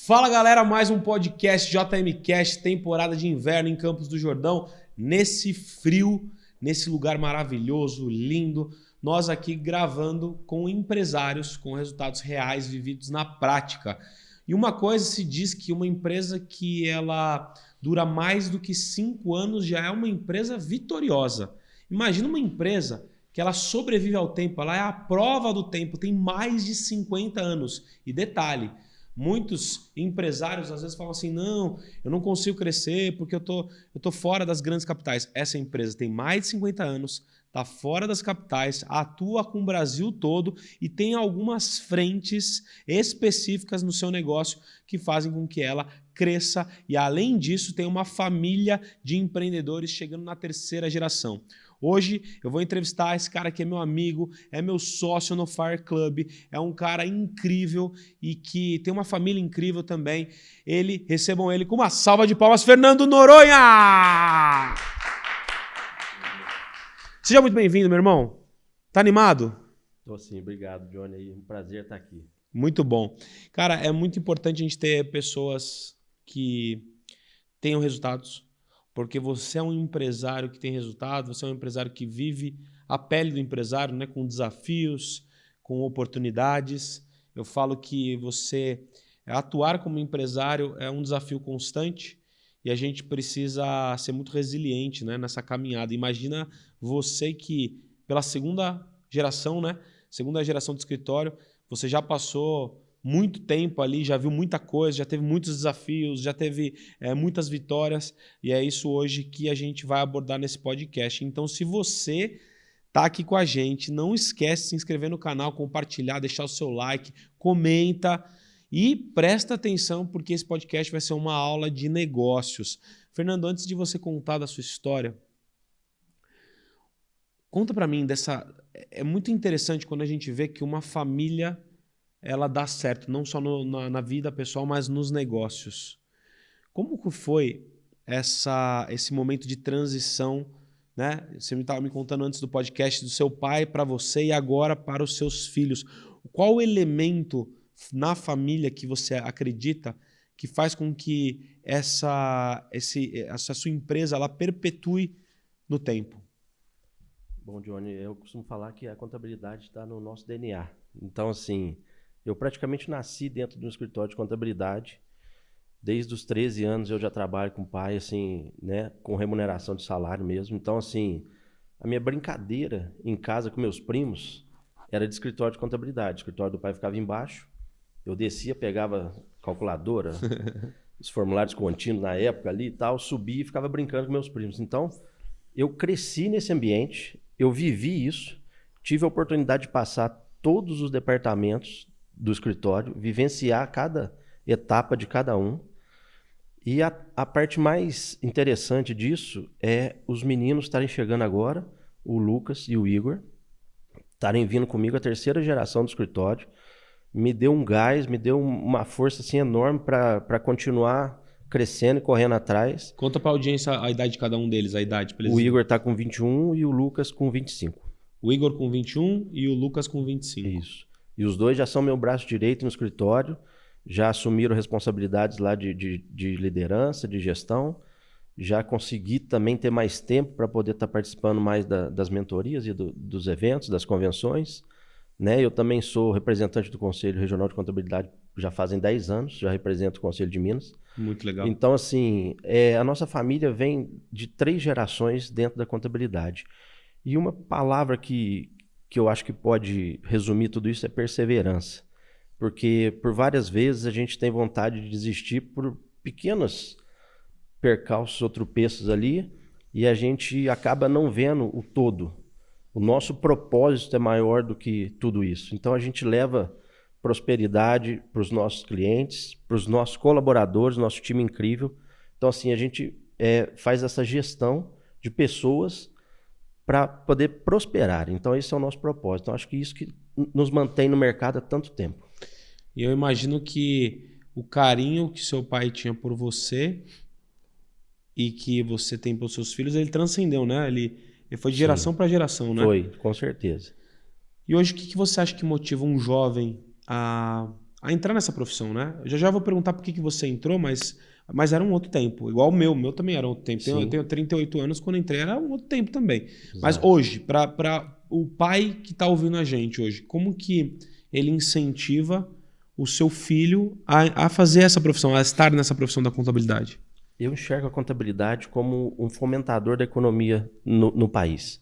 Fala galera, mais um podcast JMCast, temporada de inverno em Campos do Jordão, nesse frio, nesse lugar maravilhoso, lindo, nós aqui gravando com empresários, com resultados reais vividos na prática. E uma coisa se diz que uma empresa que ela dura mais do que 5 anos já é uma empresa vitoriosa. Imagina uma empresa que ela sobrevive ao tempo, ela é a prova do tempo, tem mais de 50 anos. E detalhe, muitos empresários às vezes falam assim, não, eu não consigo crescer porque eu tô fora das grandes capitais. Essa empresa tem mais de 50 anos, está fora das capitais, atua com o Brasil todo e tem algumas frentes específicas no seu negócio que fazem com que ela cresça e, além disso, tem uma família de empreendedores chegando na 3ª geração. Hoje eu vou entrevistar esse cara que é meu amigo, é meu sócio no Fire Club, é um cara incrível e que tem uma família incrível também. Recebam ele com uma salva de palmas, Fernando Noronha! Seja muito bem-vindo, meu irmão. Tá animado? Tô sim, obrigado, Johnny. Um prazer estar aqui. Muito bom. Cara, é muito importante a gente ter pessoas que tenham resultados, porque você é um empresário que tem resultado, você é um empresário que vive a pele do empresário, né, com desafios, com oportunidades. Eu falo que você atuar como empresário é um desafio constante e a gente precisa ser muito resiliente, né, nessa caminhada. Imagina você que, pela 2ª geração, né, 2ª geração de escritório, você já passou muito tempo ali, já viu muita coisa, já teve muitos desafios, já teve muitas vitórias, e é isso hoje que a gente vai abordar nesse podcast. Então, se você está aqui com a gente, não esquece de se inscrever no canal, compartilhar, deixar o seu like, comenta e presta atenção, porque esse podcast vai ser uma aula de negócios. Fernando, antes de você contar da sua história, conta para mim dessa... É muito interessante quando a gente vê que uma família ela dá certo, não só na vida pessoal, mas nos negócios. Como que foi esse momento de transição, né? Você me estava me contando antes do podcast do seu pai para você e agora para os seus filhos. Qual o elemento na família que você acredita que faz com que essa sua empresa ela perpetue no tempo? Bom, Johnny, eu costumo falar que a contabilidade está no nosso DNA. Então, assim, eu praticamente nasci dentro de um escritório de contabilidade. Desde os 13 anos eu já trabalho com o pai, assim, né, com remuneração de salário mesmo. Então, assim, a minha brincadeira em casa com meus primos era de escritório de contabilidade. O escritório do pai ficava embaixo. Eu descia, pegava calculadora, os formulários contínuos na época ali e tal, subia e ficava brincando com meus primos. Então, eu cresci nesse ambiente, eu vivi isso, tive a oportunidade de passar todos os departamentos do escritório, vivenciar cada etapa de cada um. E a parte mais interessante disso é os meninos estarem chegando agora, o Lucas e o Igor, estarem vindo comigo, a 3ª geração do escritório. Me deu um gás, me deu uma força assim, enorme para continuar crescendo e correndo atrás. Conta para a audiência a idade de cada um deles, a idade. O Igor está com 21 e o Lucas com 25. O Igor com 21 e o Lucas com 25. Isso. E os dois já são meu braço direito no escritório, já assumiram responsabilidades lá de liderança, de gestão, já consegui também ter mais tempo para poder estar participando mais das mentorias e dos eventos, das convenções. Né? Eu também sou representante do Conselho Regional de Contabilidade já fazem 10 anos, já represento o Conselho de Minas. Muito legal. Então, assim, a nossa família vem de 3 gerações dentro da contabilidade. E uma palavra que eu acho que pode resumir tudo isso é perseverança. Porque por várias vezes a gente tem vontade de desistir por pequenos percalços ou tropeços ali e a gente acaba não vendo o todo. O nosso propósito é maior do que tudo isso. Então a gente leva prosperidade para os nossos clientes, para os nossos colaboradores, nosso time incrível. Então assim, a gente faz essa gestão de pessoas para poder prosperar. Então esse é o nosso propósito. Então acho que isso que nos mantém no mercado há tanto tempo. E eu imagino que o carinho que seu pai tinha por você e que você tem pelos seus filhos, ele transcendeu, né? Ele foi de geração para geração, né? Foi, com certeza. E hoje o que você acha que motiva um jovem a a entrar nessa profissão, né? Eu já vou perguntar por que você entrou, mas era um outro tempo. Igual o meu também era outro tempo. Eu tenho 38 anos, quando entrei era um outro tempo também. Exato. Mas hoje, para o pai que está ouvindo a gente hoje, como que ele incentiva o seu filho a fazer essa profissão, a estar nessa profissão da contabilidade? Eu enxergo a contabilidade como um fomentador da economia no país.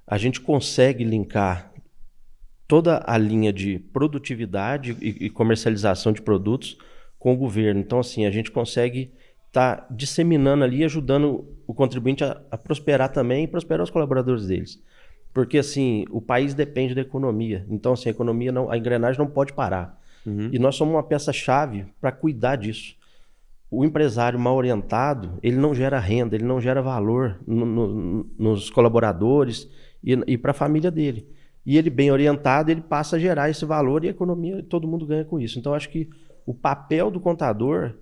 A gente consegue linkar toda a linha de produtividade e comercialização de produtos com o governo. Então, assim, a gente consegue estar disseminando ali, ajudando o contribuinte a prosperar também e prosperar os colaboradores deles. Porque, assim, o país depende da economia. Então, assim, a engrenagem não pode parar. Uhum. E nós somos uma peça-chave para cuidar disso. O empresário mal orientado, ele não gera renda, ele não gera valor nos colaboradores e para a família dele. E ele bem orientado, ele passa a gerar esse valor e a economia, todo mundo ganha com isso. Então, acho que o papel do contador,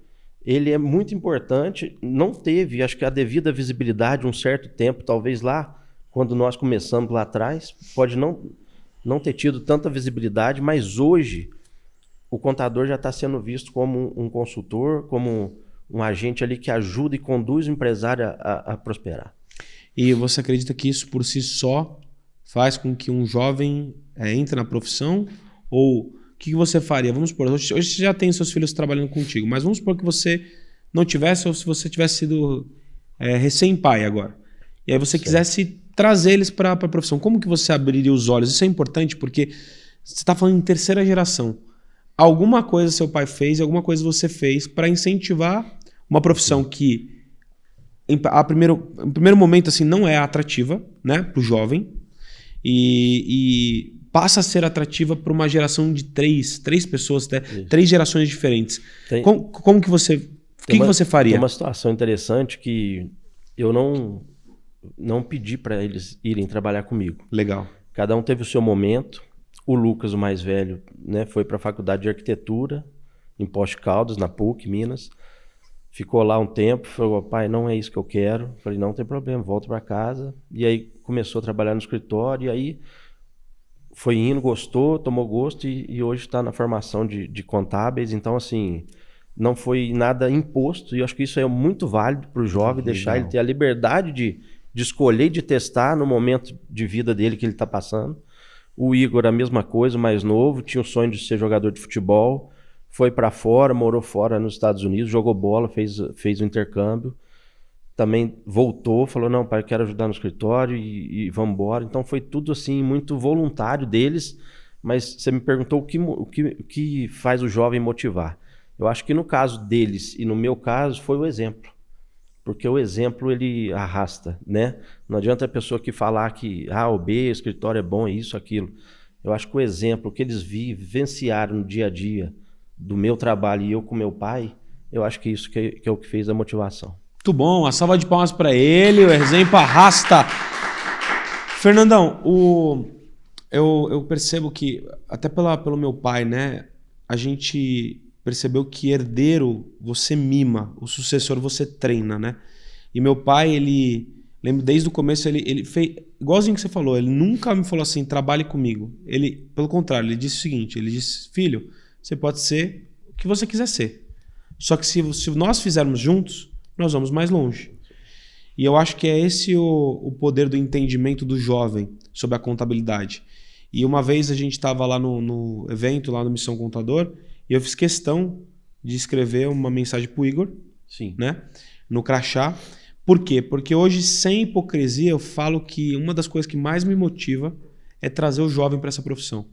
ele é muito importante. Não teve, acho que a devida visibilidade um certo tempo, talvez lá, quando nós começamos lá atrás, pode não ter tido tanta visibilidade, mas hoje o contador já está sendo visto como um consultor, como um agente ali que ajuda e conduz o empresário a prosperar. E você acredita que isso por si só faz com que um jovem entre na profissão? Ou o que você faria? Vamos supor, hoje você já tem seus filhos trabalhando contigo, mas vamos supor que você não tivesse, ou se você tivesse sido recém-pai agora, e aí você quisesse trazer eles para a profissão, como que você abriria os olhos? Isso é importante porque você está falando em terceira geração. Alguma coisa seu pai fez, alguma coisa você fez para incentivar uma profissão que em primeiro momento assim, não é atrativa, né, para o jovem, e passa a ser atrativa para uma geração de três pessoas, três gerações diferentes. Como que você... O que você faria? Tem uma situação interessante que eu não pedi para eles irem trabalhar comigo. Legal. Cada um teve o seu momento. O Lucas, o mais velho, né, foi para a faculdade de arquitetura em Poços de Caldas, na PUC, Minas. Ficou lá um tempo, falou, pai, não é isso que eu quero. Falei, não tem problema, volta para casa. E aí começou a trabalhar no escritório, e aí foi indo, gostou, tomou gosto, e hoje está na formação de contábeis. Então, assim, não foi nada imposto, e eu acho que isso é muito válido para o jovem, deixar ele ter a liberdade de escolher e de testar no momento de vida dele que ele está passando. O Igor, a mesma coisa, mais novo, tinha o sonho de ser jogador de futebol, foi para fora, morou fora nos Estados Unidos, jogou bola, fez o intercâmbio, também voltou, falou, não, pai, eu quero ajudar no escritório e vamos embora. Então foi tudo assim, muito voluntário deles, mas você me perguntou o que faz o jovem motivar. Eu acho que no caso deles e no meu caso foi o exemplo. Porque o exemplo, ele arrasta, né? Não adianta a pessoa que falar que o B, o escritório é bom, é isso, aquilo. Eu acho que o exemplo que eles vivenciaram no dia a dia do meu trabalho e eu com meu pai, eu acho que isso que é o que fez a motivação. Muito bom, a salva de palmas para ele, o exemplo arrasta. Fernandão, eu percebo que, até pelo meu pai, né? A gente percebeu que herdeiro você mima, o sucessor você treina, né? E meu pai, lembro desde o começo, ele fez, igualzinho que você falou, ele nunca me falou assim, trabalhe comigo. Ele, pelo contrário, ele disse o seguinte, ele disse, filho, você pode ser o que você quiser ser. Só que se nós fizermos juntos, nós vamos mais longe. E eu acho que é esse o poder do entendimento do jovem sobre a contabilidade. E uma vez a gente estava lá no evento, lá no Missão Contador, e eu fiz questão de escrever uma mensagem para o Igor, sim, né, no crachá. Por quê? Porque hoje, sem hipocrisia, eu falo que uma das coisas que mais me motiva é trazer o jovem para essa profissão.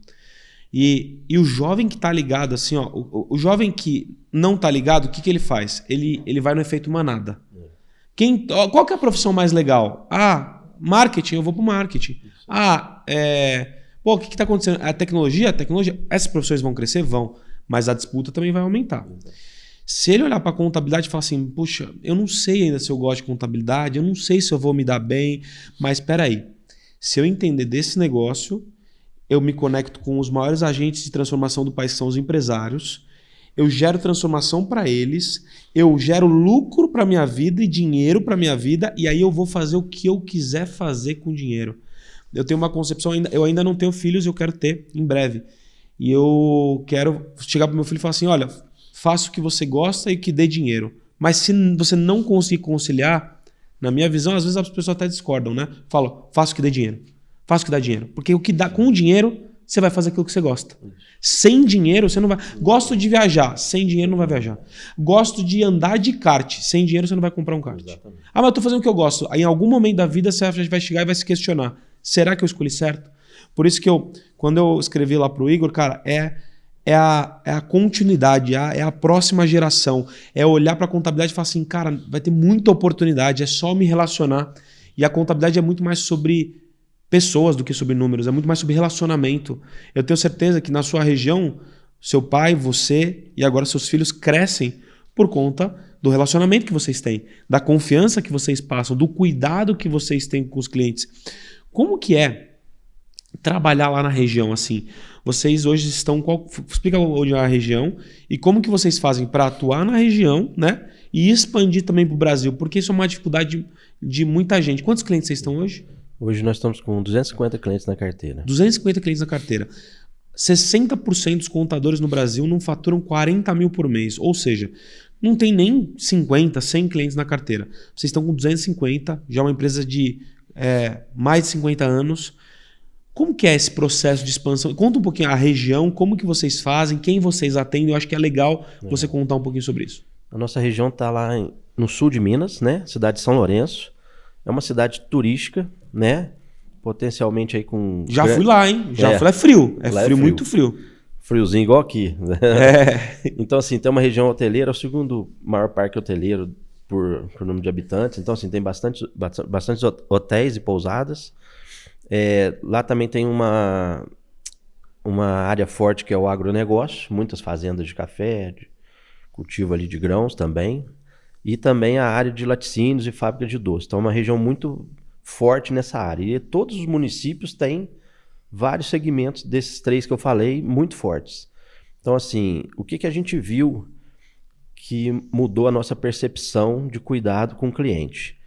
E o jovem que está ligado, assim, ó, o jovem que não está ligado, o que ele faz? Ele vai no efeito manada. Qual que é a profissão mais legal? Marketing, eu vou para o marketing. O que está acontecendo? A tecnologia, essas profissões vão crescer? Vão. Mas a disputa também vai aumentar. Se ele olhar para a contabilidade e falar assim, puxa, eu não sei ainda se eu gosto de contabilidade, eu não sei se eu vou me dar bem, mas espera aí, se eu entender desse negócio, eu me conecto com os maiores agentes de transformação do país, que são os empresários, eu gero transformação para eles, eu gero lucro para minha vida e dinheiro para minha vida, e aí eu vou fazer o que eu quiser fazer com dinheiro. Eu tenho uma concepção, eu ainda não tenho filhos, eu quero ter em breve. e eu quero chegar pro meu filho e falar assim, olha, faça o que você gosta e que dê dinheiro. Mas se você não conseguir conciliar, na minha visão, às vezes as pessoas até discordam, né? Falam, faça o que dê dinheiro. Faça o que dá dinheiro. Porque o que dá com o dinheiro, você vai fazer aquilo que você gosta. Sem dinheiro, você não vai... Gosto de viajar. Sem dinheiro, não vai viajar. Gosto de andar de kart. Sem dinheiro, você não vai comprar um kart. Exatamente. Ah, mas eu tô fazendo o que eu gosto. Aí, em algum momento da vida, você vai chegar e vai se questionar. Será que eu escolhi certo? Por isso que quando eu escrevi lá pro Igor, cara, é a continuidade, é a próxima geração. É olhar para a contabilidade e falar assim, cara, vai ter muita oportunidade, é só me relacionar. E a contabilidade é muito mais sobre pessoas do que sobre números, é muito mais sobre relacionamento. Eu tenho certeza que na sua região, seu pai, você e agora seus filhos crescem por conta do relacionamento que vocês têm, da confiança que vocês passam, do cuidado que vocês têm com os clientes. Como que é trabalhar lá na região assim? Vocês hoje estão... Explica onde é a região e como que vocês fazem para atuar na região, né? E expandir também para o Brasil, porque isso é uma dificuldade de muita gente. Quantos clientes vocês estão hoje? Hoje nós estamos com 250 clientes na carteira. 250 clientes na carteira. 60% dos contadores no Brasil não faturam 40 mil por mês. Ou seja, não tem nem 50, 100 clientes na carteira. Vocês estão com 250, já é uma empresa de mais de 50 anos. Como que é esse processo de expansão? Conta um pouquinho a região, como que vocês fazem, quem vocês atendem. Eu acho que é legal você contar um pouquinho sobre isso. A nossa região está lá no sul de Minas, né? Cidade de São Lourenço. É uma cidade turística, né? Potencialmente aí com... Já fui lá, hein? Já fui lá, é frio. É frio, muito frio. Friozinho igual aqui. Então, assim, tem uma região hoteleira, o segundo maior parque hoteleiro por número de habitantes. Então, assim, tem bastante hotéis e pousadas. Lá também tem uma área forte que é o agronegócio, muitas fazendas de café, de cultivo ali de grãos também, e também a área de laticínios e fábrica de doce. Então é uma região muito forte nessa área. E todos os municípios têm vários segmentos desses três que eu falei, muito fortes. Então assim, o que a gente viu que mudou a nossa percepção de cuidado com o cliente?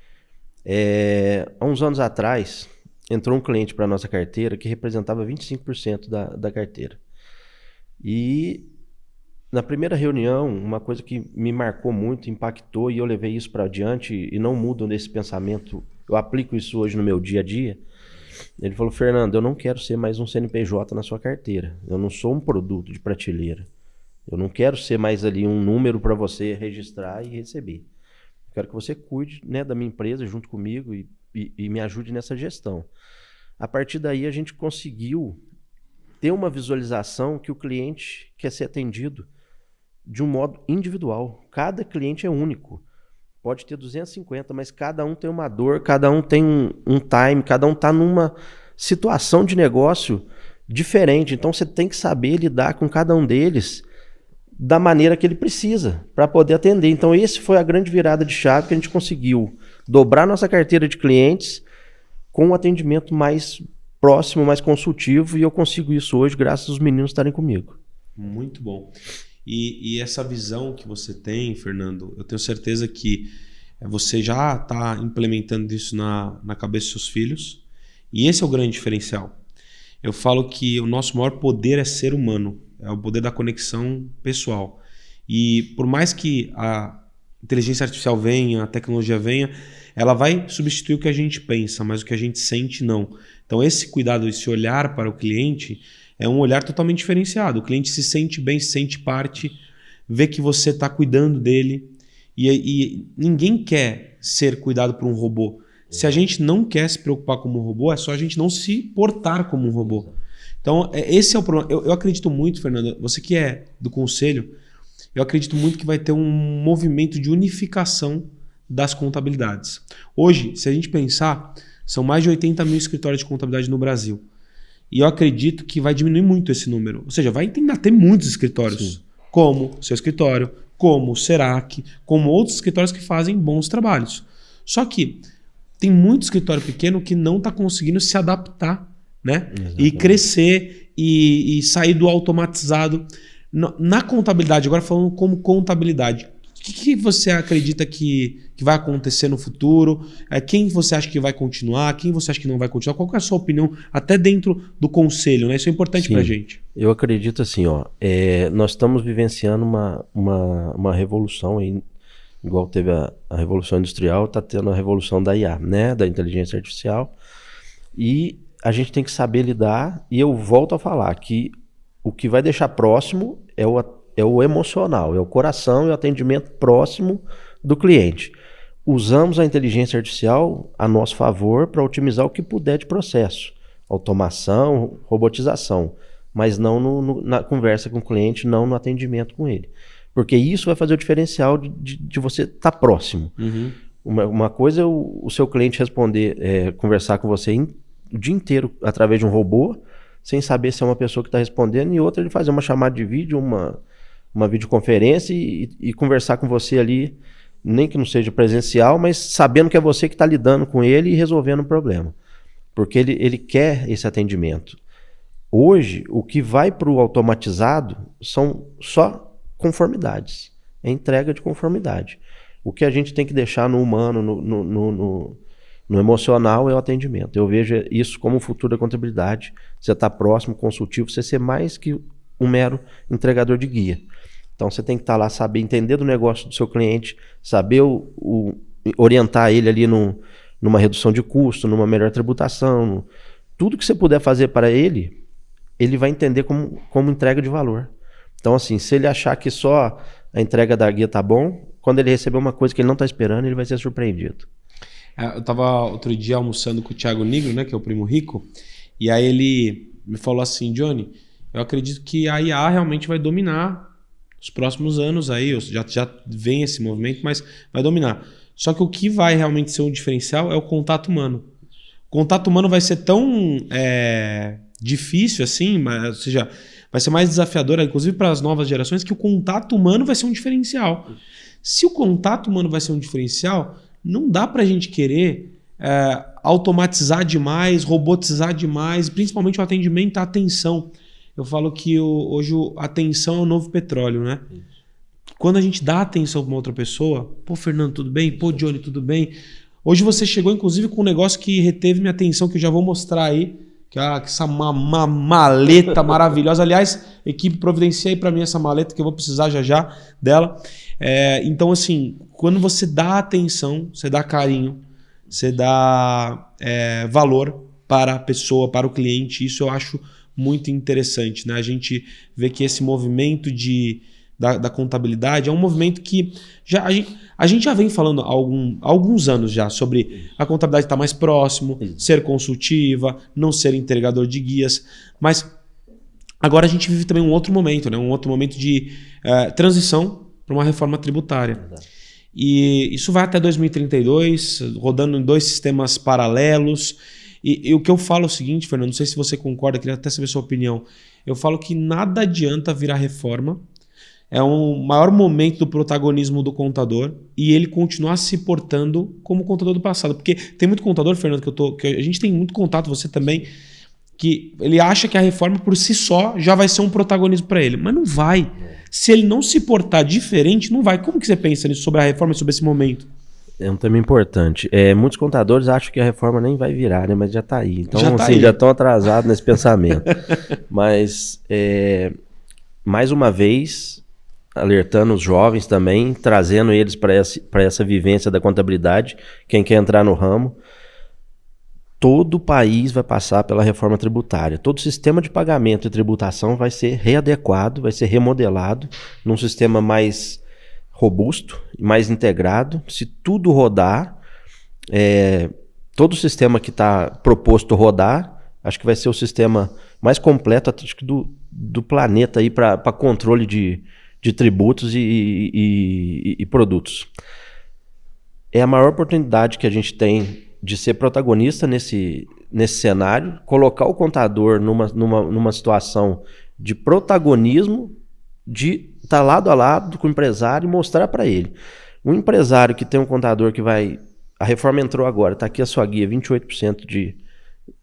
Há uns anos atrás... entrou um cliente para a nossa carteira que representava 25% da carteira. E na primeira reunião, uma coisa que me marcou muito, impactou, e eu levei isso para adiante e não mudo nesse pensamento, eu aplico isso hoje no meu dia a dia. Ele falou, Fernando, eu não quero ser mais um CNPJ na sua carteira. Eu não sou um produto de prateleira. Eu não quero ser mais ali um número para você registrar e receber. Eu quero que você cuide, né, da minha empresa junto comigo e me ajude nessa gestão. A partir daí a gente conseguiu ter uma visualização que o cliente quer ser atendido de um modo individual. Cada cliente é único. Pode ter 250, mas cada um tem uma dor, cada um tem um time, cada um está numa situação de negócio diferente. Então você tem que saber lidar com cada um deles da maneira que ele precisa para poder atender. Então esse foi a grande virada de chave que a gente conseguiu dobrar nossa carteira de clientes com um atendimento mais próximo, mais consultivo, e eu consigo isso hoje graças aos meninos estarem comigo. Muito bom. E essa visão que você tem, Fernando, eu tenho certeza que você já está implementando isso na cabeça dos seus filhos, e esse é o grande diferencial. Eu falo que o nosso maior poder é ser humano, é o poder da conexão pessoal. E por mais que a inteligência artificial venha, a tecnologia venha, ela vai substituir o que a gente pensa, mas o que a gente sente não. Então esse cuidado, esse olhar para o cliente é um olhar totalmente diferenciado. O cliente se sente bem, se sente parte, vê que você está cuidando dele. E ninguém quer ser cuidado por um robô. Se a gente não quer se preocupar como um robô, é só a gente não se portar como um robô. Então esse é o problema. Eu acredito muito, Fernando, você que é do conselho, eu acredito muito que vai ter um movimento de unificação das contabilidades. Hoje, se a gente pensar, são mais de 80 mil escritórios de contabilidade no Brasil. E eu acredito que vai diminuir muito esse número. Ou seja, vai ainda ter muitos escritórios, sim, como o seu escritório, como o Serac, como outros escritórios que fazem bons trabalhos. Só que tem muito escritório pequeno que não está conseguindo se adaptar, né? E crescer e sair do automatizado. Na contabilidade, agora falando como contabilidade, que você acredita que vai acontecer no futuro? Quem você acha que vai continuar? Quem você acha que não vai continuar? Qual que é a sua opinião, até dentro do conselho, né? Isso é importante para a gente. Eu acredito assim, nós estamos vivenciando uma revolução aí, igual teve a Revolução Industrial, está tendo a revolução da IA, né? Da inteligência artificial. E a gente tem que saber lidar, e eu volto a falar que o que vai deixar próximo é o emocional, é o coração e o atendimento próximo do cliente. Usamos a inteligência artificial a nosso favor para otimizar o que puder de processo. Automação, robotização. Mas não na conversa com o cliente, não no atendimento com ele. Porque isso vai fazer o diferencial de você estar próximo. Uhum. Uma coisa é o seu cliente responder, conversar com você o dia inteiro através de um robô, sem saber se é uma pessoa que está respondendo, e outra ele fazer uma chamada de vídeo, uma videoconferência e conversar com você ali, nem que não seja presencial, mas sabendo que é você que está lidando com ele e resolvendo o problema. Porque ele quer esse atendimento. Hoje, o que vai para o automatizado são só conformidades. É entrega de conformidade. O que a gente tem que deixar no humano, no emocional, é o atendimento. Eu vejo isso como o futuro da contabilidade. Você está próximo, consultivo, você ser mais que um mero entregador de guia. Então você tem que estar lá, saber entender do negócio do seu cliente, saber orientar ele ali numa redução de custo, numa melhor tributação. Tudo que você puder fazer para ele, ele vai entender como entrega de valor. Então assim, se ele achar que só a entrega da guia tá bom, quando ele receber uma coisa que ele não está esperando, ele vai ser surpreendido. Eu estava outro dia almoçando com o Thiago Nigro, né, que é o primo rico, e aí ele me falou assim: Johnny, eu acredito que a IA realmente vai dominar os próximos anos aí, já vem esse movimento, mas vai dominar. Só que o que vai realmente ser um diferencial é o contato humano. O contato humano vai ser tão difícil assim, ou seja, vai ser mais desafiador, inclusive para as novas gerações, que o contato humano vai ser um diferencial. Se o contato humano vai ser um diferencial, não dá para a gente querer automatizar demais, robotizar demais, principalmente o atendimento, a atenção. Eu falo que hoje a atenção é o novo petróleo, né? Quando a gente dá atenção para uma outra pessoa, pô, Fernando, tudo bem? Pô, Johnny, tudo bem? Hoje você chegou, inclusive, com um negócio que reteve minha atenção, que eu já vou mostrar aí, que é essa uma maleta maravilhosa. Aliás, equipe, providencia aí para mim essa maleta, que eu vou precisar já dela. Então, assim, quando você dá atenção, você dá carinho, você dá valor para a pessoa, para o cliente, isso eu acho muito interessante, né? A gente vê que esse movimento da contabilidade é um movimento que a gente já vem falando há alguns anos já sobre a contabilidade estar mais próximo, ser consultiva, não ser entregador de guias, mas agora a gente vive também um outro momento, né? Um outro momento de transição para uma reforma tributária. E isso vai até 2032, rodando em 2 sistemas paralelos. E o que eu falo é o seguinte, Fernando, não sei se você concorda, queria até saber a sua opinião. Eu falo que nada adianta virar reforma, é um maior momento do protagonismo do contador e ele continuar se portando como contador do passado. Porque tem muito contador, Fernando, que a gente tem muito contato, você também, que ele acha que a reforma por si só já vai ser um protagonismo para ele. Mas não vai. Se ele não se portar diferente, não vai. Como que você pensa nisso, sobre a reforma e sobre esse momento? É um tema importante. Muitos contadores acham que a reforma nem vai virar, né? Mas já está aí. Então, já estão atrasados nesse pensamento. Mas, mais uma vez, alertando os jovens também, trazendo eles para essa vivência da contabilidade, quem quer entrar no ramo, todo o país vai passar pela reforma tributária. Todo o sistema de pagamento e tributação vai ser readequado, vai ser remodelado num sistema mais robusto, mais integrado. Se tudo rodar, todo o sistema que está proposto rodar, acho que vai ser o sistema mais completo acho que do planeta aí para controle de tributos e produtos. É a maior oportunidade que a gente tem de ser protagonista nesse cenário, colocar o contador numa situação de protagonismo, de estar lado a lado com o empresário e mostrar para ele. Um empresário que tem um contador que vai... A reforma entrou agora, está aqui a sua guia, 28% de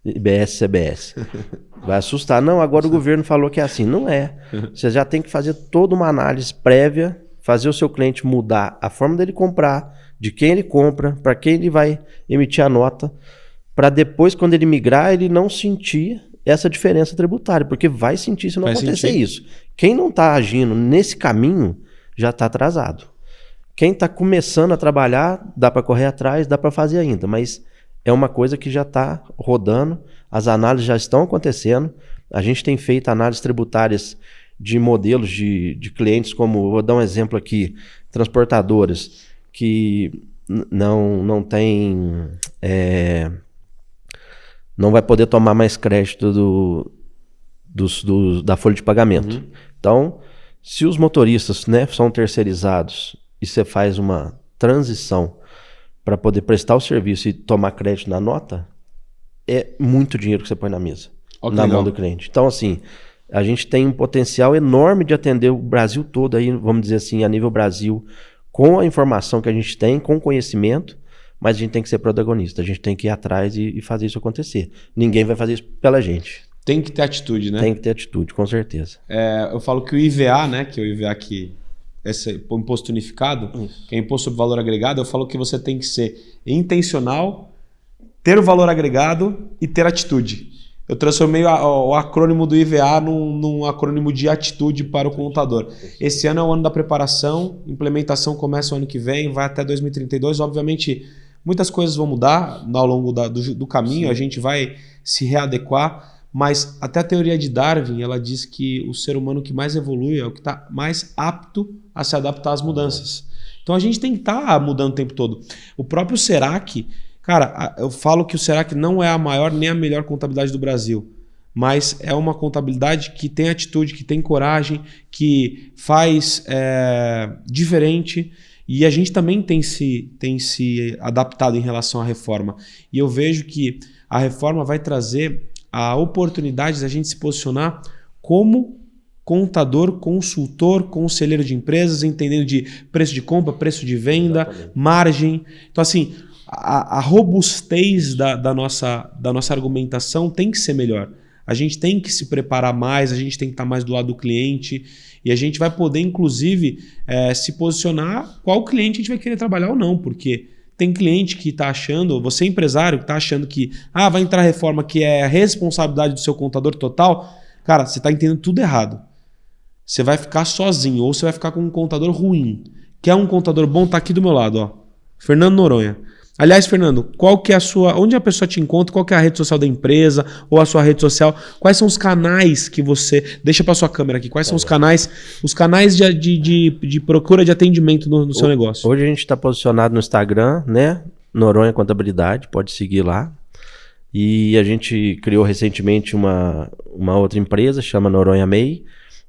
IBS, CBS. Vai assustar. Não, agora o governo falou que é assim. Não é. Você já tem que fazer toda uma análise prévia, fazer o seu cliente mudar a forma dele comprar, de quem ele compra, para quem ele vai emitir a nota, para depois, quando ele migrar, ele não sentir essa diferença tributária, porque vai sentir se não acontecer isso. Quem não está agindo nesse caminho já está atrasado. Quem está começando a trabalhar, dá para correr atrás, dá para fazer ainda, mas é uma coisa que já está rodando, as análises já estão acontecendo, a gente tem feito análises tributárias de modelos de clientes, como, vou dar um exemplo aqui, transportadoras, que não tem... não vai poder tomar mais crédito da folha de pagamento. Uhum. Então, se os motoristas, né, são terceirizados e você faz uma transição para poder prestar o serviço e tomar crédito na nota, é muito dinheiro que você põe na mesa, na mão do cliente. Então, assim, a gente tem um potencial enorme de atender o Brasil todo, aí, vamos dizer assim, a nível Brasil, com a informação que a gente tem, com o conhecimento, mas a gente tem que ser protagonista, a gente tem que ir atrás e fazer isso acontecer. Ninguém vai fazer isso pela gente. Tem que ter atitude, né? Tem que ter atitude, com certeza. Eu falo que o IVA, né, que é o IVA que esse imposto unificado, que é imposto sobre valor agregado, eu falo que você tem que ser intencional, ter o valor agregado e ter atitude. Eu transformei o acrônimo do IVA num acrônimo de atitude para o contador. Esse ano é o ano da preparação, implementação começa o ano que vem, vai até 2032. Obviamente, muitas coisas vão mudar ao longo do caminho, a gente vai se readequar, mas até a teoria de Darwin, ela diz que o ser humano que mais evolui é o que está mais apto a se adaptar às mudanças. Então a gente tem que estar mudando o tempo todo. O próprio Serac, cara, eu falo que o Serac não é a maior nem a melhor contabilidade do Brasil, mas é uma contabilidade que tem atitude, que tem coragem, que faz diferente, e a gente também tem se adaptado em relação à reforma. E eu vejo que a reforma vai trazer a oportunidade da gente se posicionar como contador, consultor, conselheiro de empresas, entendendo de preço de compra, preço de venda, exatamente, margem. Então, assim, a robustez da nossa argumentação tem que ser melhor. A gente tem que se preparar mais, a gente tem que estar mais do lado do cliente e a gente vai poder, inclusive, se posicionar qual cliente a gente vai querer trabalhar ou não, porque tem cliente que está achando, você empresário que está achando que vai entrar reforma que é a responsabilidade do seu contador total. Cara, você está entendendo tudo errado. Você vai ficar sozinho ou você vai ficar com um contador ruim. Quer um contador bom? Tá aqui do meu lado, ó. Fernando Noronha. Aliás, Fernando, qual que é onde a pessoa te encontra? Qual que é a rede social da empresa ou a sua rede social? Quais são os canais que você... Deixa para sua câmera aqui. Quais são os canais de procura de atendimento no seu negócio? Hoje a gente está posicionado no Instagram, né? Noronha Contabilidade, pode seguir lá. E a gente criou recentemente uma outra empresa, chama Noronha MEI.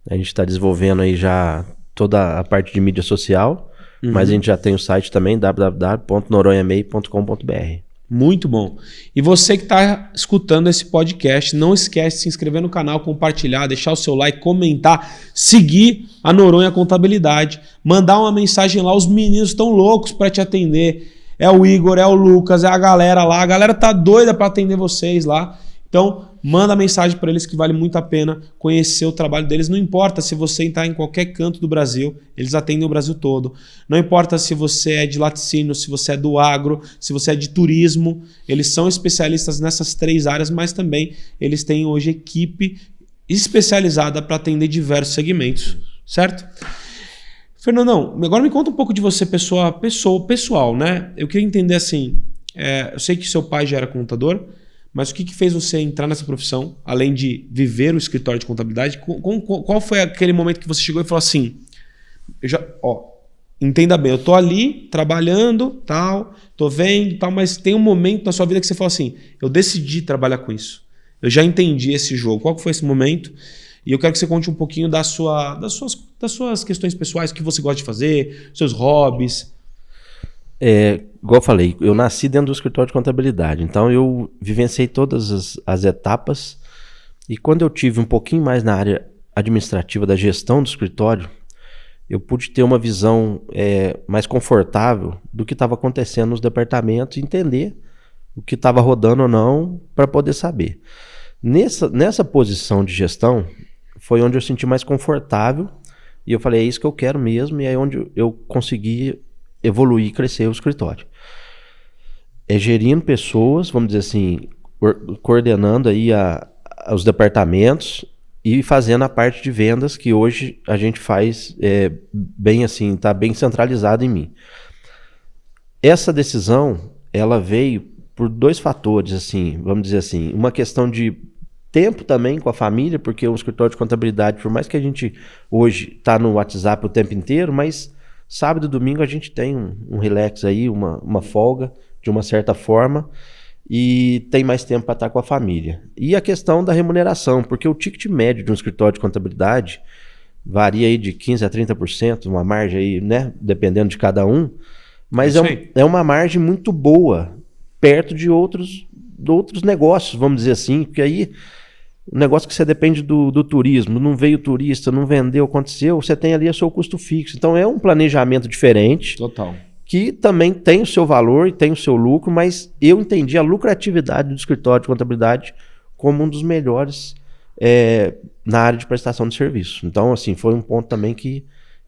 A gente está desenvolvendo aí já toda a parte de mídia social. Mas a gente já tem o site também, www.noronhamei.com.br. Muito bom. E você que está escutando esse podcast, não esquece de se inscrever no canal, compartilhar, deixar o seu like, comentar, seguir a Noronha Contabilidade, mandar uma mensagem lá, os meninos estão loucos para te atender. É o Igor, é o Lucas, é a galera lá. A galera tá doida para atender vocês lá. Então, manda mensagem para eles que vale muito a pena conhecer o trabalho deles. Não importa se você está em qualquer canto do Brasil, eles atendem o Brasil todo. Não importa se você é de laticínio, se você é do agro, se você é de turismo. Eles são especialistas nessas 3 áreas, mas também eles têm hoje equipe especializada para atender diversos segmentos, certo? Fernandão, agora me conta um pouco de você, pessoal, né? Eu queria entender assim, eu sei que seu pai já era contador, mas o que fez você entrar nessa profissão, além de viver o escritório de contabilidade? Qual foi aquele momento que você chegou e falou assim, entenda bem, eu tô ali trabalhando, tal, tô vendo, tal, mas tem um momento na sua vida que você falou assim, eu decidi trabalhar com isso. Eu já entendi esse jogo. Qual foi esse momento? E eu quero que você conte um pouquinho das suas questões pessoais, o que você gosta de fazer, seus hobbies. Igual eu falei, eu nasci dentro do escritório de contabilidade, então eu vivenciei todas as etapas, e quando eu tive um pouquinho mais na área administrativa da gestão do escritório, eu pude ter uma visão mais confortável do que estava acontecendo nos departamentos e entender o que estava rodando ou não para poder saber. Nessa posição de gestão foi onde eu senti mais confortável E eu falei, é isso que eu quero mesmo, e é onde eu consegui evoluir e crescer o escritório. É gerindo pessoas, vamos dizer assim, coordenando aí os departamentos e fazendo a parte de vendas que hoje a gente faz bem assim, tá bem centralizado em mim. Essa decisão, ela veio por 2 fatores, assim, vamos dizer assim, uma questão de tempo também com a família, porque o escritório de contabilidade, por mais que a gente hoje tá no WhatsApp o tempo inteiro, mas sábado e domingo a gente tem um relax aí, uma folga, de uma certa forma, e tem mais tempo para estar com a família. E a questão da remuneração, porque o ticket médio de um escritório de contabilidade varia aí de 15% a 30%, uma margem aí, né, dependendo de cada um, mas é uma margem muito boa, perto de outros negócios, vamos dizer assim, porque aí o negócio que você depende do turismo, não veio turista, não vendeu, aconteceu, você tem ali o seu custo fixo. Então é um planejamento diferente. Total. Que também tem o seu valor e tem o seu lucro, mas eu entendi a lucratividade do escritório de contabilidade como um dos melhores na área de prestação de serviço. Então, assim, foi um ponto também que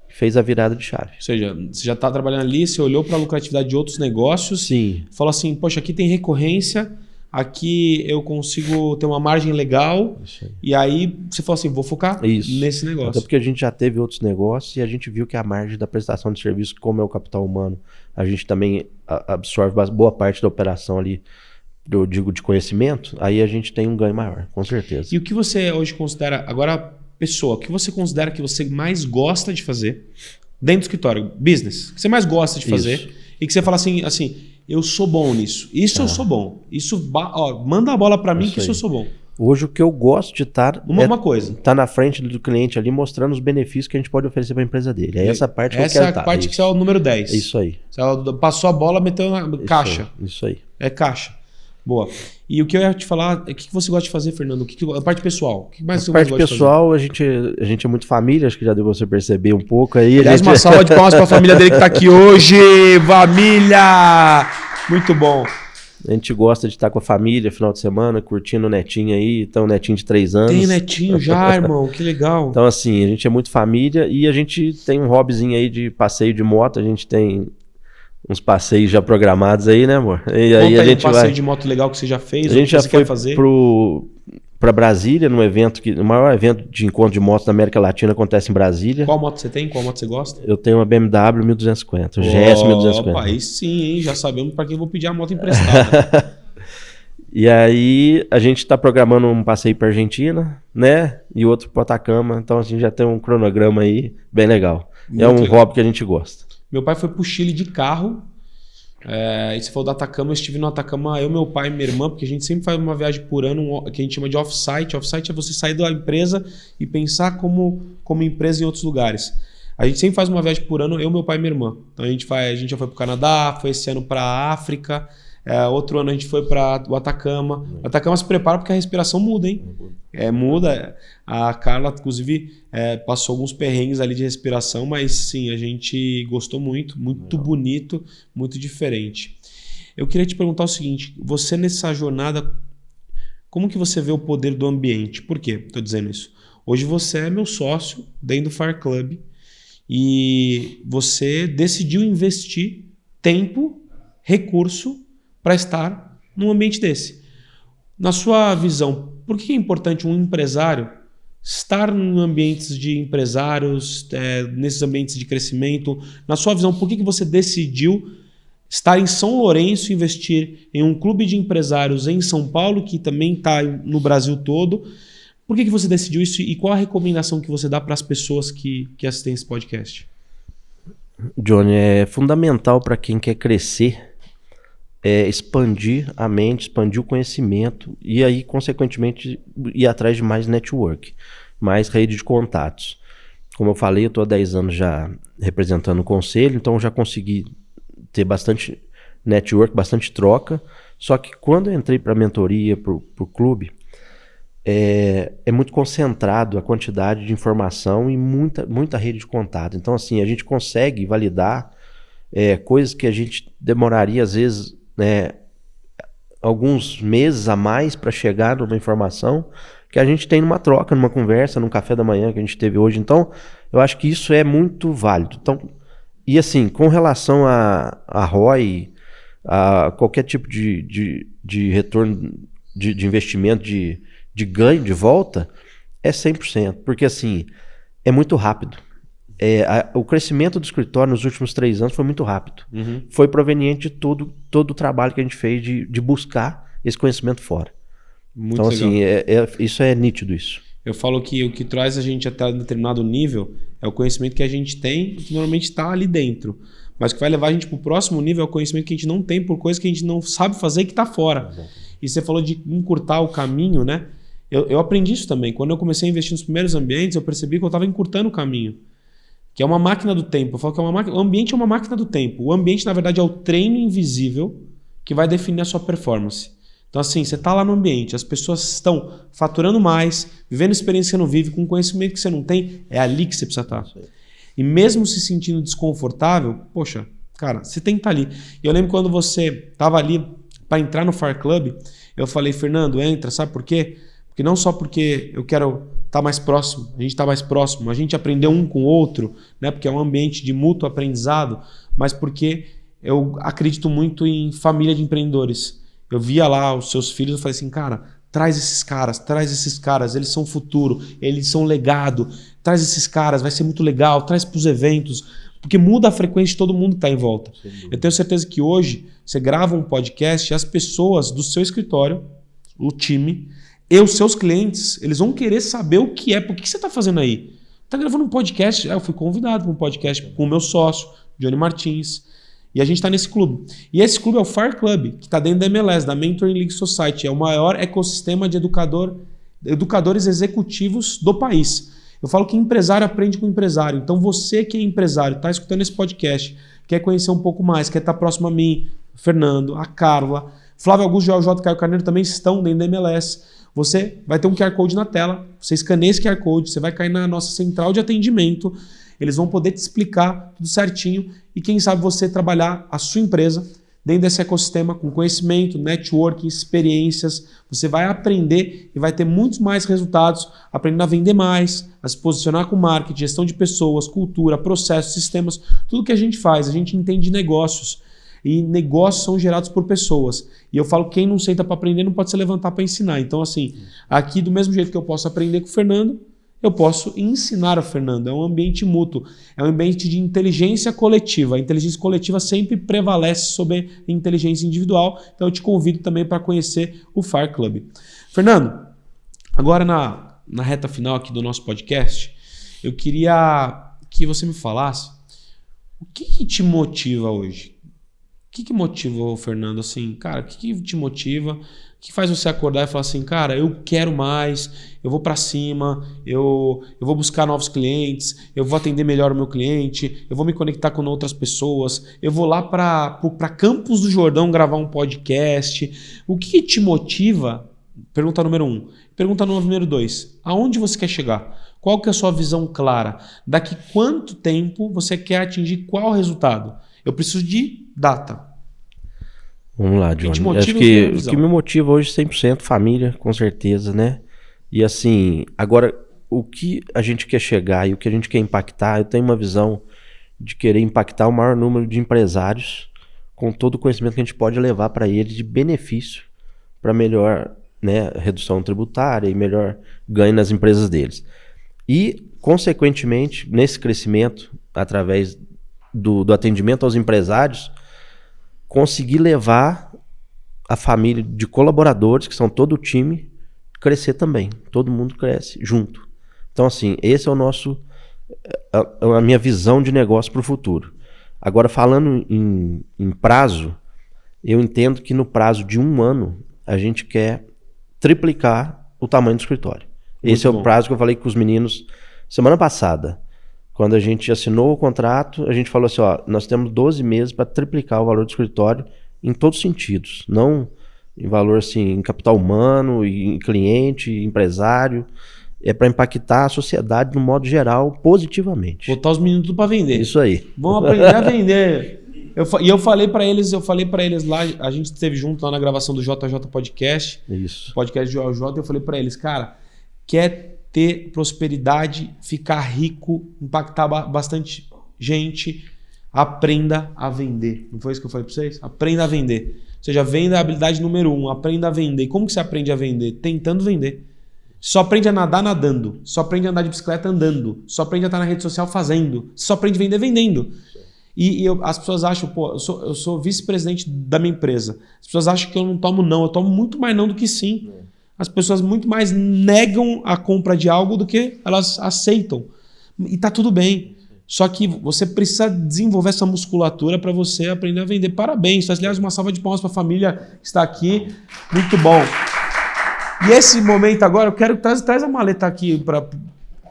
fez a virada de chave. Ou seja, você já está trabalhando ali, você olhou para a lucratividade de outros negócios, sim, falou assim, poxa, aqui tem recorrência, aqui eu consigo ter uma margem legal, e aí você falou assim, vou focar nesse negócio. Até porque a gente já teve outros negócios e a gente viu que a margem da prestação de serviço, como é o capital humano, a gente também absorve boa parte da operação ali, eu digo de conhecimento, aí a gente tem um ganho maior, com certeza. E o que você hoje considera, agora pessoa, o que você considera que você mais gosta de fazer dentro do escritório, business, que você mais gosta de fazer e que você fala assim, eu sou bom nisso. Isso eu sou bom. Isso, manda a bola para mim que isso eu sou bom. Hoje o que eu gosto de estar uma coisa. Tá na frente do cliente ali mostrando os benefícios que a gente pode oferecer para a empresa dele. É essa parte que eu quero estar. Essa é a parte que você é o número 10. É isso aí. Você passou a bola, meteu na caixa. Isso aí. É caixa. Boa. E o que eu ia te falar, o que você gosta de fazer, Fernando? A parte pessoal. O que mais você gosta de fazer? A parte pessoal, a gente é muito família, acho que já deu você perceber um pouco aí. Aliás, uma salva de palmas para a família dele que está aqui hoje. Família! Muito bom. A gente gosta de estar com a família final de semana, curtindo o netinho aí. Então, o netinho de 3 anos. Tem netinho já, irmão. Que legal. Então, assim, a gente é muito família e a gente tem um hobbyzinho aí de passeio de moto. A gente tem uns passeios já programados aí, né, amor? E aí a gente passeio de moto legal que você já fez. A gente já foi para Brasília, num evento o maior evento de encontro de motos da América Latina acontece em Brasília. Qual moto você tem? Qual moto você gosta? Eu tenho uma BMW 1250, GS 1250. Opa, aí sim, hein? Já sabemos para quem eu vou pedir a moto emprestada. E aí a gente está programando um passeio para Argentina, né? E outro para Atacama. Então a gente já tem um cronograma aí bem legal. É um hobby que a gente gosta. Meu pai foi pro Chile de carro. E você falou do Atacama, eu estive no Atacama, eu, meu pai e minha irmã, porque a gente sempre faz uma viagem por ano que a gente chama de off-site. Off-site é você sair da empresa e pensar como empresa em outros lugares. A gente sempre faz uma viagem por ano, eu, meu pai e minha irmã. Então a gente já foi pro Canadá, foi esse ano pra África, outro ano a gente foi para o Atacama. O Atacama se prepara porque a respiração muda, hein? Muda. A Carla, inclusive, passou alguns perrengues ali de respiração, mas sim, a gente gostou muito bonito, muito diferente. Eu queria te perguntar o seguinte, você nessa jornada, como que você vê o poder do ambiente? Por quê? Estou dizendo isso. Hoje você é meu sócio dentro do Fire Club e você decidiu investir tempo, recurso para estar num ambiente desse. Na sua visão, por que é importante um empresário estar em ambientes de empresários, nesses ambientes de crescimento? Na sua visão, por que você decidiu estar em São Lourenço, investir em um clube de empresários em São Paulo, que também está no Brasil todo? Por que você decidiu isso e qual a recomendação que você dá para as pessoas que assistem esse podcast? Johnny, é fundamental para quem quer crescer expandir a mente, expandir o conhecimento e aí, consequentemente, ir atrás de mais network, mais rede de contatos. Como eu falei, eu estou há 10 anos já representando o conselho, então eu já consegui ter bastante network, bastante troca, só que quando eu entrei para a mentoria, para o clube, é muito concentrado a quantidade de informação e muita rede de contato. Então, assim, a gente consegue validar coisas que a gente demoraria, às vezes, alguns meses a mais para chegar numa informação, que a gente tem numa troca, numa conversa, num café da manhã que a gente teve hoje. Então, eu acho que isso é muito válido. Então, e assim, com relação a ROI, a qualquer tipo de retorno de investimento, de ganho, de volta, é 100%. Porque assim, é muito rápido. O crescimento do escritório nos últimos 3 anos foi muito rápido. Foi proveniente de todo o trabalho que a gente fez de buscar esse conhecimento fora. Muito então, legal. assim, isso é nítido isso. Eu falo que o que traz a gente até um determinado nível é o conhecimento que a gente tem, que normalmente está ali dentro. Mas o que vai levar a gente para o próximo nível é o conhecimento que a gente não tem por coisas que a gente não sabe fazer e que está fora. E você falou de encurtar o caminho, né? Eu aprendi isso também. Quando eu comecei a investir nos primeiros ambientes, eu percebi que eu estava encurtando o caminho. Que é uma máquina do tempo. Eu falo que o ambiente é uma máquina do tempo. O ambiente, na verdade, é o treino invisível que vai definir a sua performance. Então, assim, você está lá no ambiente, as pessoas estão faturando mais, vivendo experiência que você não vive, com conhecimento que você não tem, é ali que você precisa estar. E mesmo se sentindo desconfortável, poxa, cara, você tem que estar ali. E eu lembro quando você estava ali para entrar no Fire Club, eu falei, Fernando, entra, sabe por quê? Porque não só porque eu quero estar mais próximo, a gente está mais próximo, a gente aprendeu um com o outro, né? Porque é um ambiente de mútuo aprendizado, mas porque eu acredito muito em família de empreendedores. Eu via lá os seus filhos, eu falei assim, cara, traz esses caras, eles são futuro, eles são legado, traz esses caras, vai ser muito legal, traz para os eventos, porque muda a frequência de todo mundo que está em volta. Eu tenho certeza que hoje você grava um podcast e as pessoas do seu escritório, o time, e os seus clientes, eles vão querer saber o que é, por que você está fazendo aí? Está gravando um podcast? Eu fui convidado para um podcast com o meu sócio, Johnny Martins, e a gente está nesse clube. E esse clube é o Fire Club, que está dentro da MLS, da Mentoring League Society. É o maior ecossistema de educadores executivos do país. Eu falo que empresário aprende com empresário. Então você que é empresário, está escutando esse podcast, quer conhecer um pouco mais, quer estar próximo a mim, Fernando, a Carla, Flávio Augusto, Joel J. Caio Carneiro também estão dentro da MLS. Você vai ter um QR Code na tela, você escaneia esse QR Code, você vai cair na nossa central de atendimento, eles vão poder te explicar tudo certinho e quem sabe você trabalhar a sua empresa dentro desse ecossistema com conhecimento, networking, experiências. Você vai aprender e vai ter muitos mais resultados, aprendendo a vender mais, a se posicionar com marketing, gestão de pessoas, cultura, processos, sistemas, tudo que a gente faz, a gente entende de negócios. E negócios são gerados por pessoas. E eu falo que quem não senta para aprender não pode se levantar para ensinar. Então, assim, aqui do mesmo jeito que eu posso aprender com o Fernando, eu posso ensinar o Fernando. É um ambiente mútuo, é um ambiente de inteligência coletiva. A inteligência coletiva sempre prevalece sobre a inteligência individual. Então eu te convido também para conhecer o Fire Club. Fernando, agora na reta final aqui do nosso podcast, eu queria que você me falasse o que te motiva hoje? O que motiva o Fernando? Assim, cara, o que te motiva? O que faz você acordar e falar assim, cara, eu quero mais, eu vou para cima, eu vou buscar novos clientes, eu vou atender melhor o meu cliente, eu vou me conectar com outras pessoas, eu vou lá para Campos do Jordão gravar um podcast. O que te motiva? Pergunta número 1. Pergunta número 2. Aonde você quer chegar? Qual que é a sua visão clara? Daqui quanto tempo você quer atingir qual resultado? Eu preciso de data. Vamos lá, Johnny. Acho que o que me motiva hoje 100% família, com certeza, né? E assim, agora, o que a gente quer chegar e o que a gente quer impactar, eu tenho uma visão de querer impactar o maior número de empresários com todo o conhecimento que a gente pode levar para eles de benefício para melhor, né, redução tributária e melhor ganho nas empresas deles. E, consequentemente, nesse crescimento, através do atendimento aos empresários, conseguir levar a família de colaboradores, que são todo o time, crescer também. Todo mundo cresce junto. Então, assim, esse é a minha visão de negócio para o futuro. Agora, falando em prazo, eu entendo que no prazo de 1 ano, a gente quer triplicar o tamanho do escritório. Esse é o prazo que eu falei com os meninos semana passada. Quando a gente assinou o contrato, a gente falou assim, ó, nós temos 12 meses para triplicar o valor do escritório em todos os sentidos. Não em valor assim, em capital humano, em cliente, empresário. É para impactar a sociedade de um modo geral positivamente. Botar os meninos tudo para vender. Isso aí. Vamos aprender a vender. Eu falei para eles lá, a gente esteve junto lá na gravação do JJ Podcast. Isso. Podcast do JJ, eu falei para eles, cara, quer ter prosperidade, ficar rico, impactar bastante gente, aprenda a vender. Não foi isso que eu falei para vocês? Aprenda a vender. Ou seja, venda é a habilidade número 1. Aprenda a vender. Como que você aprende a vender? Tentando vender. Só aprende a nadar nadando. Só aprende a andar de bicicleta andando. Só aprende a estar na rede social fazendo. Só aprende a vender vendendo. As pessoas acham, pô, eu sou vice-presidente da minha empresa. As pessoas acham que eu não tomo não. Eu tomo muito mais não do que sim. As pessoas muito mais negam a compra de algo do que elas aceitam. E tá tudo bem. Só que você precisa desenvolver essa musculatura para você aprender a vender. Parabéns. Aliás, uma salva de palmas para a família que está aqui. Muito bom. E esse momento agora, eu quero que traz a maleta aqui.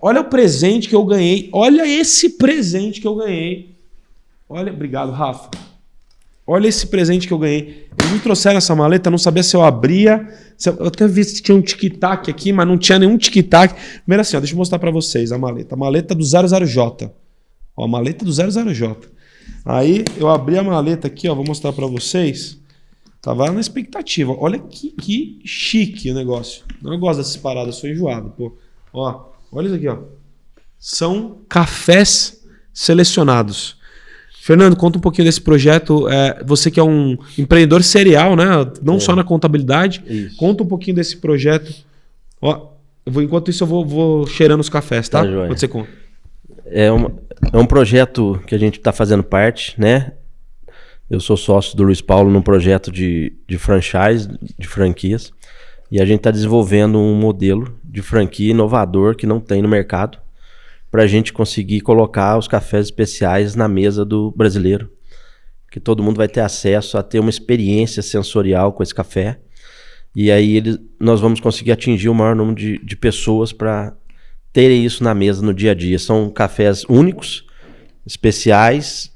Olha o presente que eu ganhei. Olha esse presente que eu ganhei. Olha, obrigado, Rafa. Olha esse presente que eu ganhei. Eles me trouxeram essa maleta, não sabia se eu abria. Eu até vi se tinha um tic-tac aqui, mas não tinha nenhum tic-tac. Primeiro assim, ó, deixa eu mostrar para vocês a maleta. A maleta do 00J. Ó, a maleta do 00J. Aí eu abri a maleta aqui, ó, vou mostrar para vocês. Tava na expectativa. Olha que chique o negócio. Não gosto dessas paradas, eu sou enjoado. Pô. Ó, olha isso aqui, ó. São cafés selecionados. Fernando, conta um pouquinho desse projeto. Você que é um empreendedor serial, né? Não só na contabilidade. Isso. Conta um pouquinho desse projeto. Ó, enquanto isso eu vou cheirando os cafés, tá? Pode ser conta. É um projeto que a gente está fazendo parte, né? Eu sou sócio do Luiz Paulo num projeto de franchise, de franquias. E a gente está desenvolvendo um modelo de franquia inovador que não tem no mercado, para a gente conseguir colocar os cafés especiais na mesa do brasileiro. Que todo mundo vai ter acesso a ter uma experiência sensorial com esse café. E aí nós vamos conseguir atingir o maior número de pessoas para terem isso na mesa no dia a dia. São cafés únicos, especiais,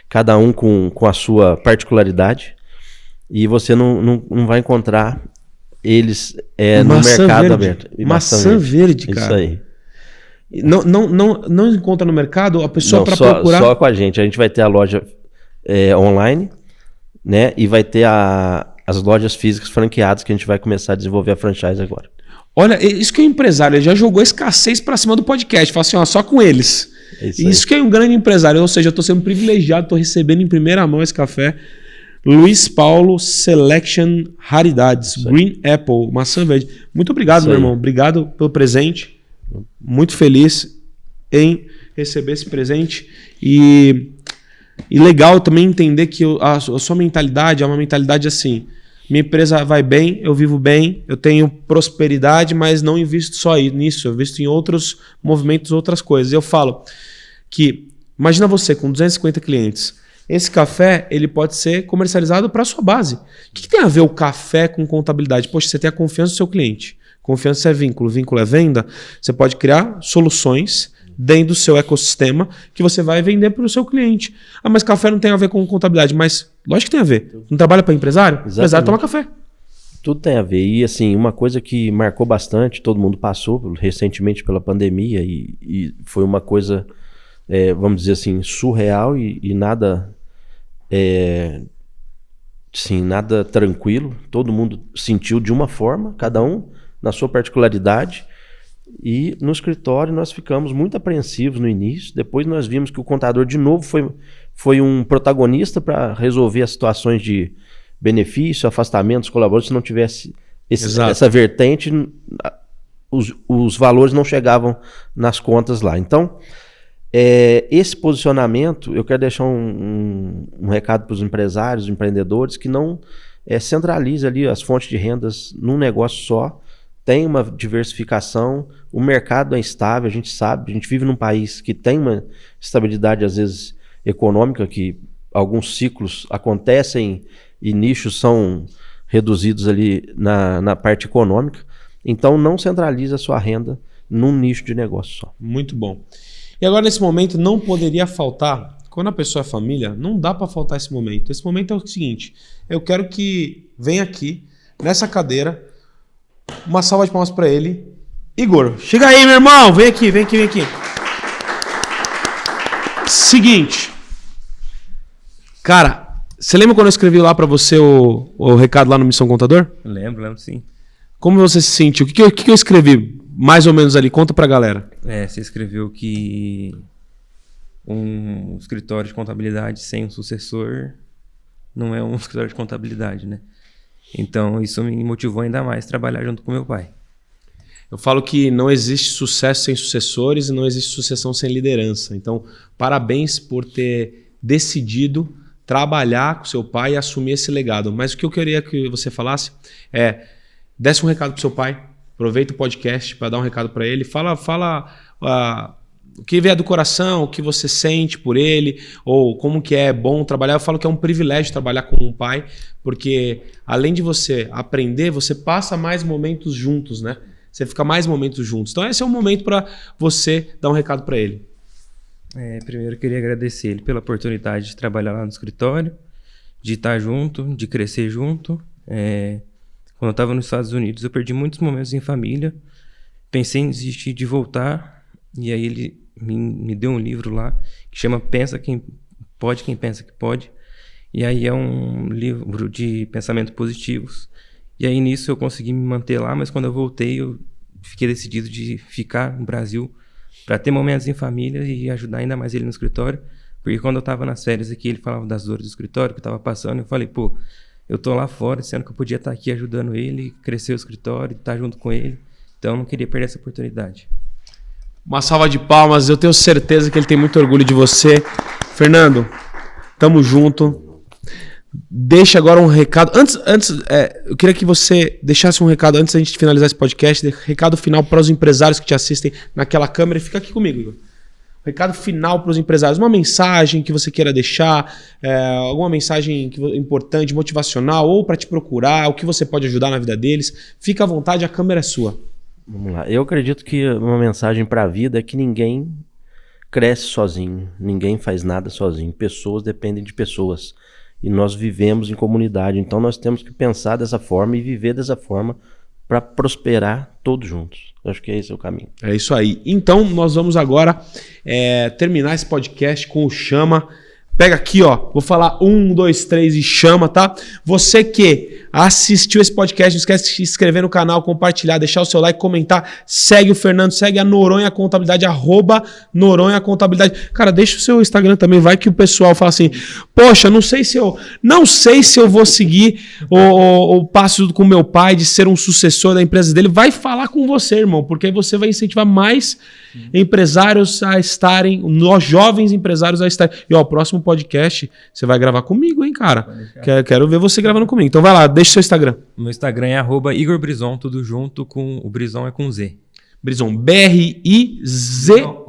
cada um com a sua particularidade. E você não vai encontrar eles no mercado aberto. Maçã verde, cara. Isso aí. Não encontra no mercado a pessoa para procurar? Só com a gente. A gente vai ter a loja online, né? E vai ter as lojas físicas franqueadas que a gente vai começar a desenvolver a franchise agora. Olha, isso que é um empresário. Ele já jogou escassez para cima do podcast. Fala assim, ó, só com eles. Isso que é um grande empresário. Ou seja, eu estou sendo privilegiado, estou recebendo em primeira mão esse café. Luiz Paulo Selection Raridades. Green Apple, maçã verde. Muito obrigado, meu irmão. Obrigado pelo presente. Muito feliz em receber esse presente e legal também entender que a sua mentalidade é uma mentalidade assim: minha empresa vai bem, eu vivo bem, eu tenho prosperidade, mas não invisto só nisso, eu invisto em outros movimentos, outras coisas. Eu falo que, imagina você com 250 clientes, esse café ele pode ser comercializado para a sua base. O que tem a ver o café com contabilidade? Poxa, você tem a confiança do seu cliente. Confiança é vínculo, vínculo é venda. Você pode criar soluções dentro do seu ecossistema que você vai vender para o seu cliente. Ah, mas café não tem a ver com contabilidade. Mas lógico que tem a ver. Não trabalha para empresário? Exatamente. Empresário toma café. Tudo tem a ver. E assim, uma coisa que marcou bastante, todo mundo passou recentemente pela pandemia e foi uma coisa, vamos dizer assim, surreal e nada, nada tranquilo. Todo mundo sentiu de uma forma, cada um na sua particularidade, e no escritório nós ficamos muito apreensivos no início. Depois nós vimos que o contador de novo foi um protagonista para resolver as situações de benefício, afastamento dos colaboradores. Se não tivesse essa vertente, os valores não chegavam nas contas lá. Então, esse posicionamento, eu quero deixar um recado para os empresários, empreendedores, que não centralize ali as fontes de rendas num negócio só. Tem uma diversificação, o mercado é instável, a gente sabe, a gente vive num país que tem uma estabilidade, às vezes, econômica, que alguns ciclos acontecem e nichos são reduzidos ali na parte econômica. Então, não centralize a sua renda num nicho de negócio só. Muito bom. E agora, nesse momento, não poderia faltar, quando a pessoa é família, não dá para faltar esse momento. Esse momento é o seguinte, eu quero que venha aqui, nessa cadeira, uma salva de palmas para ele. Igor, chega aí, meu irmão. Vem aqui. Seguinte. Cara, você lembra quando eu escrevi lá para você o recado lá no Missão Contador? Lembro sim. Como você se sentiu? O que eu escrevi mais ou menos ali? Conta pra galera. Você escreveu que um escritório de contabilidade sem um sucessor não é um escritório de contabilidade, né? Então, isso me motivou ainda mais a trabalhar junto com meu pai. Eu falo que não existe sucesso sem sucessores e não existe sucessão sem liderança. Então, parabéns por ter decidido trabalhar com seu pai e assumir esse legado. Mas o que eu queria que você falasse desse um recado pro seu pai. Aproveita o podcast para dar um recado para ele. Fala o que vier do coração, o que você sente por ele, ou como que é bom trabalhar. Eu falo que é um privilégio trabalhar com um pai, porque além de você aprender, você passa mais momentos juntos, né? Você fica mais momentos juntos. Então esse é um momento para você dar um recado para ele. Primeiro eu queria agradecer ele pela oportunidade de trabalhar lá no escritório, de estar junto, de crescer junto. Quando eu estava nos Estados Unidos, eu perdi muitos momentos em família. Pensei em desistir de voltar. E aí ele me deu um livro lá que chama Pensa Quem Pode, Quem Pensa Que Pode. E aí é um livro de pensamentos positivos. E aí nisso eu consegui me manter lá, mas quando eu voltei eu fiquei decidido de ficar no Brasil para ter momentos em família e ajudar ainda mais ele no escritório. Porque quando eu estava nas férias aqui, ele falava das dores do escritório que eu estava passando. Eu falei, eu tô lá fora, sendo que eu podia estar aqui ajudando ele, crescer o escritório, estar junto com ele. Então eu não queria perder essa oportunidade. Uma salva de palmas, eu tenho certeza que ele tem muito orgulho de você. Fernando, tamo junto. Deixa agora um recado. Eu queria que você deixasse um recado antes da gente finalizar esse podcast. Recado final para os empresários que te assistem naquela câmera. Fica aqui comigo, Igor. Recado final para os empresários. Uma mensagem que você queira deixar, alguma mensagem importante, motivacional, ou para te procurar, o que você pode ajudar na vida deles. Fica à vontade, a câmera é sua. Vamos lá. Eu acredito que uma mensagem para a vida é que ninguém cresce sozinho, ninguém faz nada sozinho. Pessoas dependem de pessoas. E nós vivemos em comunidade. Então nós temos que pensar dessa forma e viver dessa forma para prosperar todos juntos. Eu acho que esse é o caminho. É isso aí. Então nós vamos agora terminar esse podcast com o Chama. Pega aqui, ó. Vou falar 1, 2, 3 e chama, tá? Você que assistiu esse podcast, não esquece de se inscrever no canal, compartilhar, deixar o seu like, comentar. Segue o Fernando, segue a Noronha Contabilidade, @Noronha Contabilidade. Cara, deixa o seu Instagram também, vai que o pessoal fala assim, poxa, não sei se eu vou seguir o passo com meu pai de ser um sucessor da empresa dele. Vai falar com você, irmão, porque aí você vai incentivar mais empresários a estarem, nós jovens empresários a estarem. E ó, o próximo podcast você vai gravar comigo, hein, cara? Quero ver você gravando comigo. Então vai lá, deixa o seu Instagram. Meu Instagram é @Igor Brizon, tudo junto, o Brizon é com Z. Brizon, BRIZON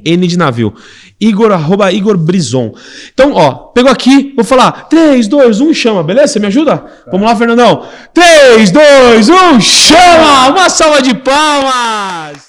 de navio. Igor, @Igor Brizon. Então, ó, pegou aqui, vou falar 3, 2, 1, chama, beleza? Você me ajuda? Vamos lá, Fernandão. 3, 2, 1, chama! Uma salva de palmas!